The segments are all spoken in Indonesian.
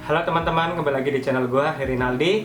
Halo teman-teman, kembali lagi di channel gue, Herinaldi.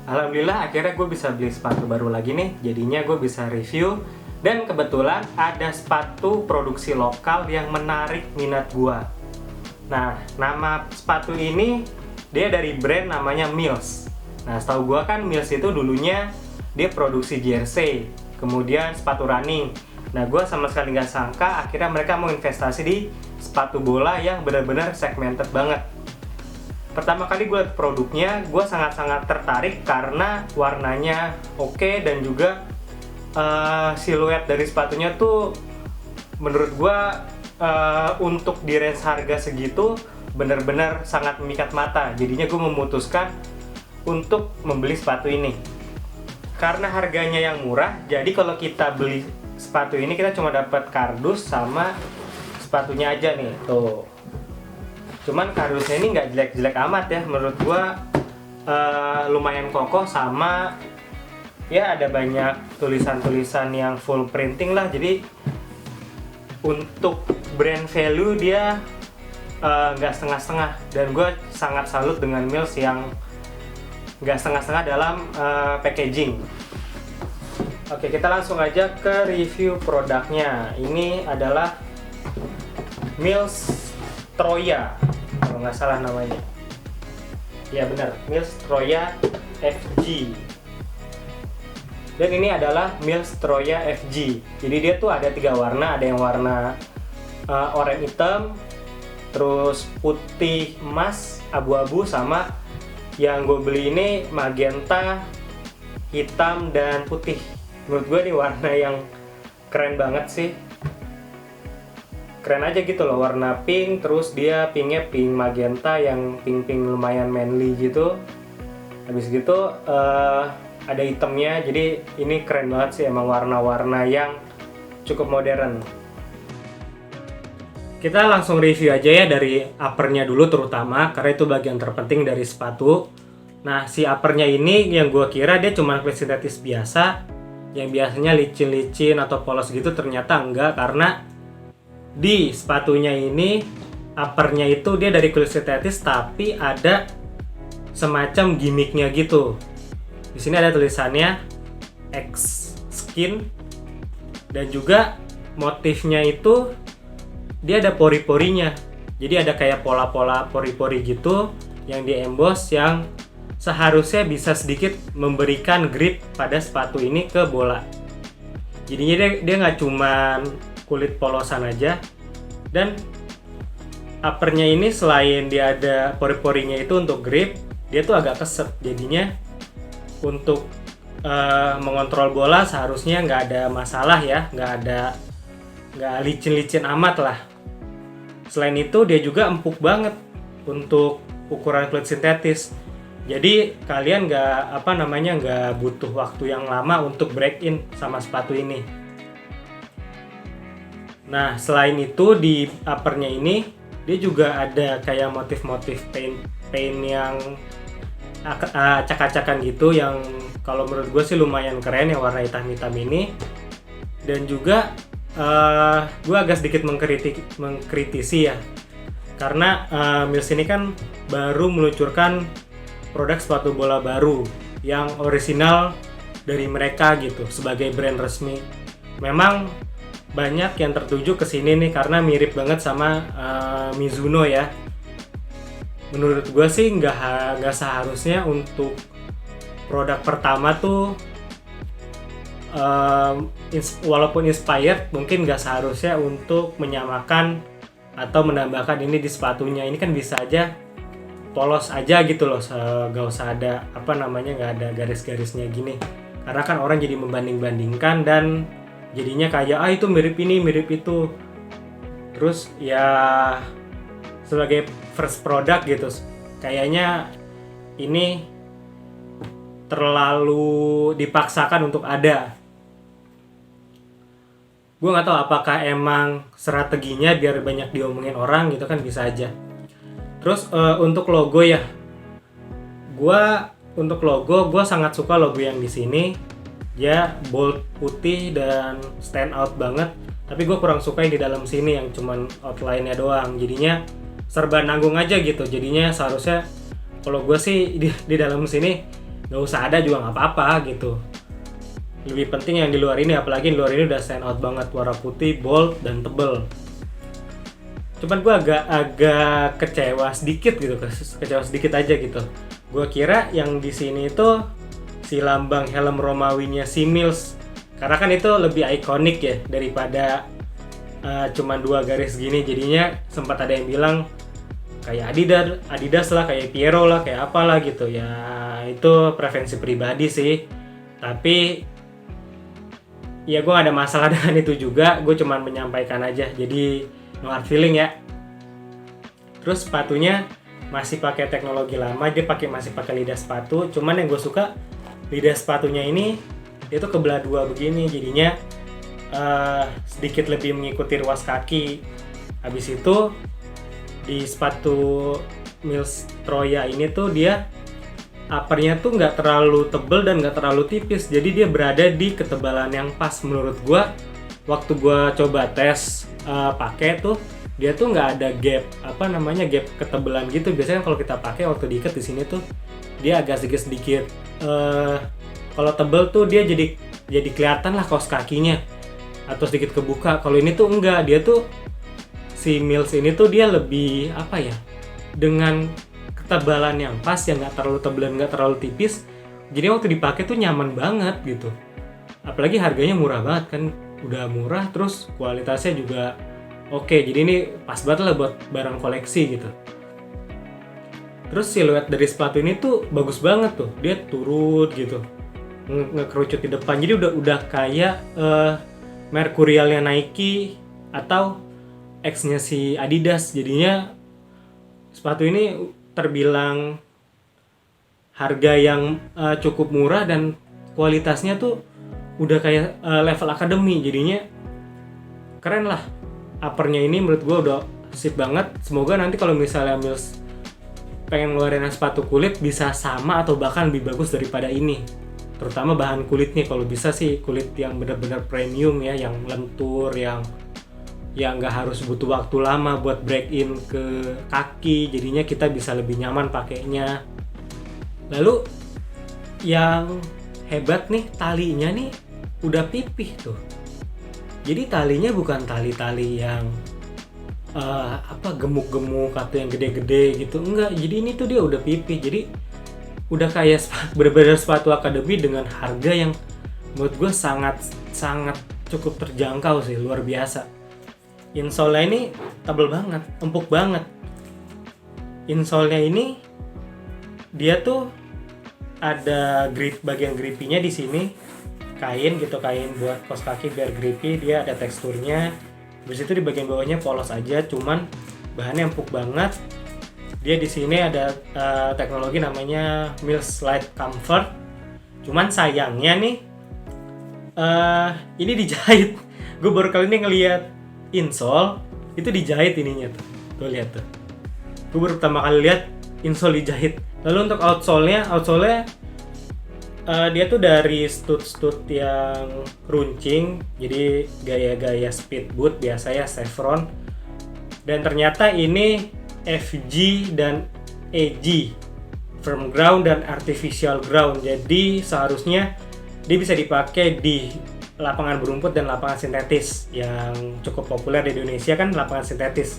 Alhamdulillah akhirnya gue bisa beli sepatu baru lagi nih. Jadinya gue bisa review. Dan kebetulan ada sepatu produksi lokal yang menarik minat gue. Nah, nama sepatu ini dia dari brand namanya Mills. Nah, setahu gue kan Mills itu dulunya dia produksi jersey, kemudian sepatu running. Nah, gue sama sekali nggak sangka akhirnya mereka mau investasi di sepatu bola yang benar-benar segmented banget. Pertama kali gue lihat produknya, gue sangat-sangat tertarik karena warnanya oke dan juga siluet dari sepatunya tuh menurut gue untuk di range harga segitu benar-benar sangat memikat mata. Jadinya gue memutuskan untuk membeli sepatu ini. Karena harganya yang murah, jadi kalau kita beli sepatu ini kita cuma dapat kardus sama sepatunya aja nih, tuh. Cuman kardusnya ini nggak jelek-jelek amat ya, menurut gua lumayan kokoh sama ya ada banyak tulisan-tulisan yang full printing lah. Jadi untuk brand value dia nggak setengah-setengah, dan gue sangat salut dengan Mills yang nggak setengah-setengah dalam packaging. Oke, kita langsung aja ke review produknya. Ini adalah Mills Troya, kalau nggak salah namanya. Ya benar, Mills Troya FG. Dan ini adalah Mills Troya FG. Jadi dia tuh ada 3 warna, ada yang warna oranye hitam, terus putih emas, abu-abu, sama yang gue beli ini magenta, hitam, dan putih. Menurut gue ini warna yang keren banget sih. Keren aja gitu loh, warna pink, terus dia pinknya pink magenta yang pink-pink lumayan manly gitu. Habis gitu ada hitamnya, jadi ini keren banget sih, emang warna-warna yang cukup modern. Kita langsung review aja ya dari uppernya dulu terutama, karena itu bagian terpenting dari sepatu. Nah, si uppernya ini yang gue kira dia cuma kulit sintetis biasa, yang biasanya licin-licin atau polos gitu, ternyata enggak, karena di sepatunya ini uppernya itu dia dari kulit sintetis tapi ada semacam gimmicknya gitu. Di sini ada tulisannya X Skin, dan juga motifnya itu dia ada pori-porinya. Jadi ada kayak pola-pola pori-pori gitu yang di emboss, yang seharusnya bisa sedikit memberikan grip pada sepatu ini ke bola. Jadinya dia nggak cuman kulit polosan aja. Dan uppernya ini selain dia ada pori-porinya itu untuk grip, dia tuh agak keset. Jadinya untuk mengontrol bola seharusnya nggak ada masalah ya, nggak licin-licin amat lah. Selain itu dia juga empuk banget untuk ukuran kulit sintetis. Jadi kalian nggak butuh waktu yang lama untuk break in sama sepatu ini. Nah, selain itu di uppernya ini dia juga ada kayak motif-motif paint yang acak-acakan gitu, yang kalau menurut gue sih lumayan keren, yang warna hitam-hitam ini. Dan juga gue agak sedikit mengkritisi ya, karena Mills ini kan baru meluncurkan produk sepatu bola baru yang orisinal dari mereka gitu sebagai brand resmi. Memang banyak yang tertuju ke sini nih karena mirip banget sama Mizuno ya. Menurut gue sih nggak seharusnya untuk produk pertama tuh walaupun inspired, mungkin nggak seharusnya untuk menyamakan atau menambahkan ini di sepatunya. Ini kan bisa aja polos aja gitu loh, nggak usah ada nggak ada garis-garisnya gini, karena kan orang jadi membanding-bandingkan dan jadinya kayak itu mirip ini mirip itu. Terus ya sebagai first product gitu, kayaknya ini terlalu dipaksakan untuk ada. Gue nggak tahu apakah emang strateginya biar banyak diomongin orang gitu, kan bisa aja. Terus untuk logo ya, gue sangat suka logo yang di sini. Dia bold putih dan stand out banget. Tapi gue kurang suka yang di dalam sini yang cuman outline-nya doang. Jadinya serba nanggung aja gitu. Jadinya seharusnya Kalau gue sih di dalam sini nggak usah ada juga nggak apa-apa gitu. Lebih penting yang di luar ini, apalagi di luar ini udah stand out banget, warna putih, bold dan tebel. Cuman gue agak kecewa sedikit gitu, kecewa sedikit aja gitu. Gue kira yang di sini itu si lambang helm Romawinya si Mills, karena kan itu lebih ikonik ya daripada cuman 2 garis gini. Jadinya sempat ada yang bilang kayak Adidas lah, kayak Piero lah, kayak apalah gitu ya. Itu preferensi pribadi sih, tapi ya gue gak ada masalah dengan itu juga. Gue cuman menyampaikan aja, jadi no hard feeling ya. Terus sepatunya masih pakai teknologi lama, dia masih pakai lidah sepatu. Cuman yang gue suka lidah sepatunya ini dia tuh kebelah 2 begini, jadinya sedikit lebih mengikuti ruas kaki. Habis itu di sepatu Mills Troya ini tuh dia uppernya tuh nggak terlalu tebel dan nggak terlalu tipis, jadi dia berada di ketebalan yang pas menurut gua. Waktu gua coba tes pakai tuh, dia tuh nggak ada gap gap ketebalan gitu. Biasanya kalau kita pakai waktu diikat di sini tuh dia agak sedikit kalau tebel tuh dia jadi kelihatan lah kaos kakinya atau sedikit kebuka. Kalau ini tuh enggak, dia tuh si Mills ini tuh dia lebih dengan ketebalan yang pas, yang nggak terlalu tebal dan nggak terlalu tipis. Jadi waktu dipakai tuh nyaman banget gitu. Apalagi harganya murah banget kan, udah murah, terus kualitasnya juga oke. Jadi ini pas banget lah buat barang koleksi gitu. Terus siluet dari sepatu ini tuh bagus banget tuh, dia turut gitu, ngekerucut di depan. Jadi udah kayak Mercurialnya Nike atau X-nya si Adidas. Jadinya sepatu ini terbilang harga yang cukup murah dan kualitasnya tuh udah kayak level akademi. Jadinya keren lah. Uppernya ini menurut gue udah sip banget. Semoga nanti kalau misalnya Mills pengen ngeluarin sepatu kulit bisa sama atau bahkan lebih bagus daripada ini. Terutama bahan kulitnya, kalau bisa sih kulit yang benar-benar premium ya, yang lentur, yang nggak harus butuh waktu lama buat break in ke kaki. Jadinya kita bisa lebih nyaman pakainya. Lalu yang hebat nih, talinya nih udah pipih tuh. Jadi talinya bukan tali-tali yang gemuk-gemuk atau yang gede-gede gitu, enggak. Jadi ini tuh dia udah pipih. Jadi udah kayak bener-bener sepatu akademi dengan harga yang menurut gue sangat cukup terjangkau sih, luar biasa. Insole-nya ini tebel banget, empuk banget. Insole-nya ini dia tuh ada bagian grippy-nya di sini, kain buat kaos kaki biar grippy. Dia ada teksturnya. Habis itu di bagian bawahnya polos aja, cuman bahannya empuk banget. Dia di sini ada teknologi namanya Mills Light Comfort. Cuman sayangnya nih ini dijahit. Gue baru kali ini ngeliat insole itu dijahit ininya tuh. Tuh lihat tuh. Gue baru pertama kali lihat insole dijahit. Lalu untuk outsole-nya dia tuh dari stud yang runcing, jadi gaya-gaya speedboot biasa ya, chevron. Dan ternyata ini FG dan AG, firm ground dan artificial ground. Jadi seharusnya dia bisa dipakai di lapangan berumput dan lapangan sintetis. Yang cukup populer di Indonesia kan lapangan sintetis.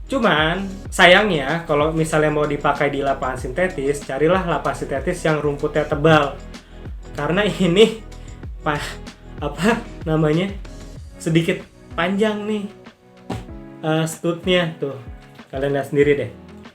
Cuman sayangnya kalau misalnya mau dipakai di lapangan sintetis, carilah lapangan sintetis yang rumputnya tebal. Karena ini sedikit panjang nih studnya tuh. Kalian lihat sendiri deh.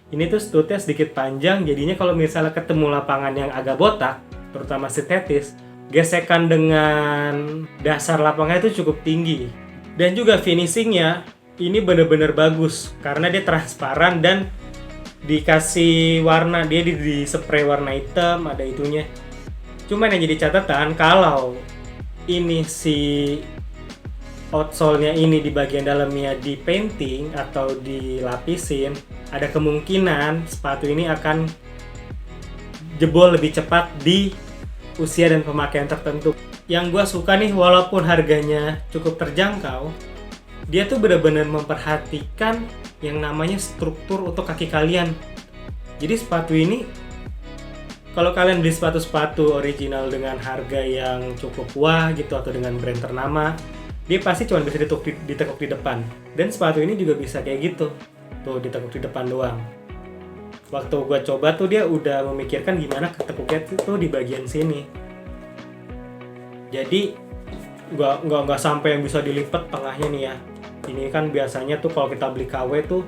Ini tuh studnya sedikit panjang, jadinya kalau misalnya ketemu lapangan yang agak botak, terutama sintetis, gesekan dengan dasar lapangan itu cukup tinggi. Dan juga finishingnya ini bener-bener bagus karena dia transparan dan dikasih warna, dia di spray warna hitam, ada itunya. Cuman yang jadi catatan, kalau ini si outsole-nya ini di bagian dalamnya di painting atau dilapisin, ada kemungkinan sepatu ini akan jebol lebih cepat di usia dan pemakaian tertentu. Yang gue suka nih, walaupun harganya cukup terjangkau, dia tuh benar-benar memperhatikan yang namanya struktur untuk kaki kalian. Jadi sepatu ini, kalau kalian beli sepatu-sepatu original dengan harga yang cukup wah gitu atau dengan brand ternama, dia pasti cuma bisa ditekuk di depan. Dan sepatu ini juga bisa kayak gitu, tuh ditekuk di depan doang. Waktu gue coba tuh dia udah memikirkan gimana ketekuknya tuh di bagian sini. Jadi nggak sampai yang bisa dilipat tengahnya nih ya. Ini kan biasanya tuh kalau kita beli KW tuh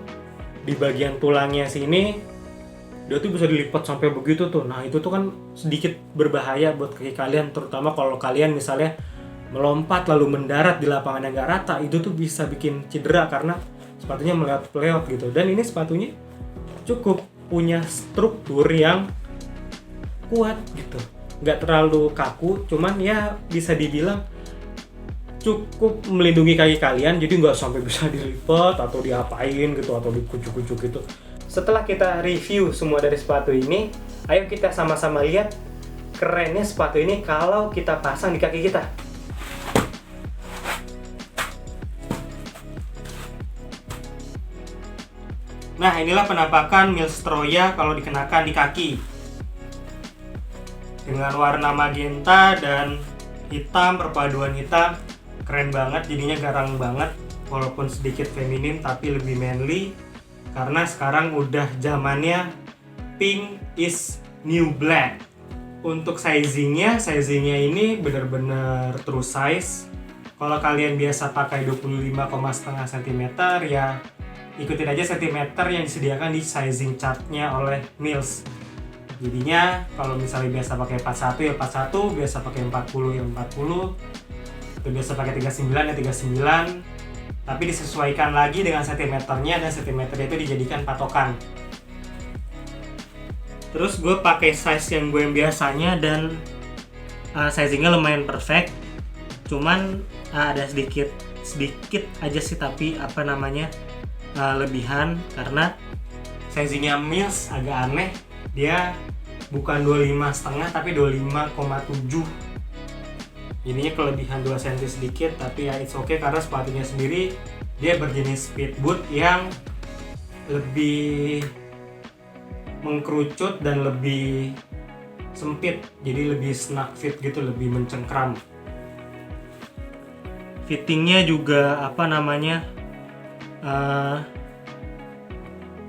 di bagian tulangnya sini dia tuh bisa dilipat sampai begitu tuh. Nah itu tuh kan sedikit berbahaya buat kaki kalian, terutama kalau kalian misalnya melompat lalu mendarat di lapangan yang nggak rata, itu tuh bisa bikin cedera karena sepatunya meleot-leot gitu. Dan ini sepatunya cukup punya struktur yang kuat gitu, nggak terlalu kaku, cuman ya bisa dibilang cukup melindungi kaki kalian, jadi nggak sampai bisa dilipat atau diapain gitu atau dikucuk-kucuk gitu. Setelah kita review semua dari sepatu ini, ayo kita sama-sama lihat kerennya sepatu ini kalau kita pasang di kaki kita. Nah, inilah penampakan Mills Troya kalau dikenakan di kaki. Dengan warna magenta dan hitam, perpaduan hitam, keren banget, jadinya garang banget. Walaupun sedikit feminim tapi lebih manly. Karena sekarang udah zamannya pink is new black. Untuk sizingnya ini bener-bener true size. Kalau kalian biasa pakai 25,5 cm ya ikutin aja cm yang disediakan di sizing chartnya oleh Mills. Jadinya kalau misalnya biasa pakai 41 ya 41, biasa pakai 40 ya 40, atau biasa pakai 39 ya 39, tapi disesuaikan lagi dengan cm-nya, dan cm-nya itu dijadikan patokan. Terus gue pakai size yang gue biasanya, dan sizingnya lumayan perfect, cuman ada sedikit aja sih tapi lebihan, karena sizingnya Mills agak aneh, dia bukan 25,5 tapi 25,7, jadinya kelebihan 2 cm sedikit, tapi ya it's okay karena sepatunya sendiri dia berjenis speed boot yang lebih mengkerucut dan lebih sempit, jadi lebih snug fit gitu, lebih mencengkram. Fittingnya juga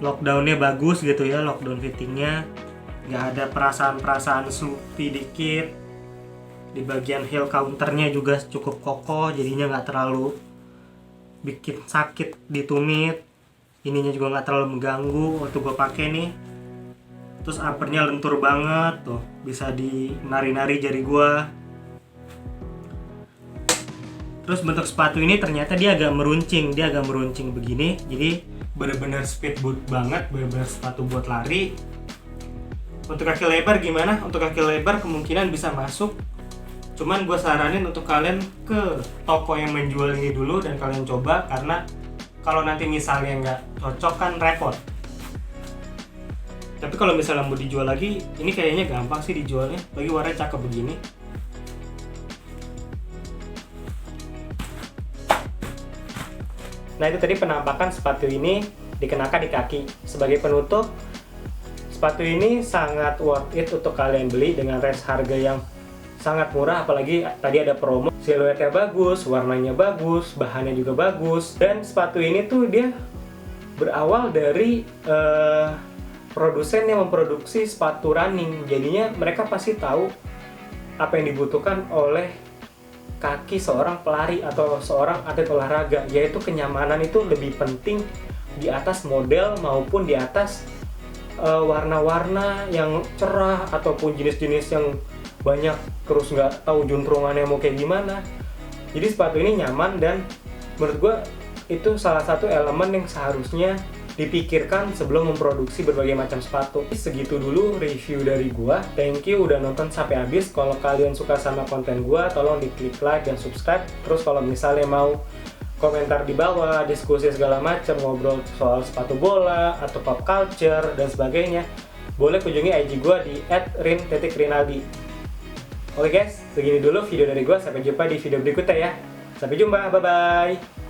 lockdownnya bagus gitu ya, lockdown fittingnya nggak ada perasaan sloopy dikit. Di bagian heel counternya juga cukup kokoh, jadinya nggak terlalu bikin sakit di tumit. Ininya juga nggak terlalu mengganggu waktu gue pakai nih. Terus uppernya lentur banget tuh, bisa di nari-nari jari gue. Terus bentuk sepatu ini ternyata dia agak meruncing begini, jadi bener-bener speed boot banget, bener-bener sepatu buat lari. Untuk kaki lebar gimana? Untuk kaki lebar kemungkinan bisa masuk, cuman gue saranin untuk kalian ke toko yang menjual ini dulu dan kalian coba, karena kalau nanti misalnya nggak cocok kan repot. Tapi kalau misalnya mau dijual lagi, ini kayaknya gampang sih dijualnya, lagi warnanya cakep begini. Nah itu tadi penampakan sepatu ini dikenakan di kaki. Sebagai penutup, sepatu ini sangat worth it untuk kalian beli dengan range harga yang sangat murah, apalagi tadi ada promo. Siluetnya bagus, warnanya bagus, bahannya juga bagus. Dan sepatu ini tuh dia berawal dari produsen yang memproduksi sepatu running. Jadinya mereka pasti tahu apa yang dibutuhkan oleh kaki seorang pelari atau seorang atlet olahraga, yaitu kenyamanan itu lebih penting di atas model maupun di atas warna-warna yang cerah ataupun jenis-jenis yang banyak terus nggak tahu juntrungannya mau kayak gimana. Jadi sepatu ini nyaman, dan menurut gue itu salah satu elemen yang seharusnya dipikirkan sebelum memproduksi berbagai macam sepatu. Segitu dulu review dari gua. Thank you udah nonton sampai habis. Kalau kalian suka sama konten gua, tolong diklik like dan subscribe. Terus kalau misalnya mau komentar di bawah, diskusi segala macam, ngobrol soal sepatu bola atau pop culture dan sebagainya, boleh kunjungi IG gua di @rin_rinaldi. Oke guys, segini dulu video dari gua. Sampai jumpa di video berikutnya ya. Sampai jumpa, bye bye.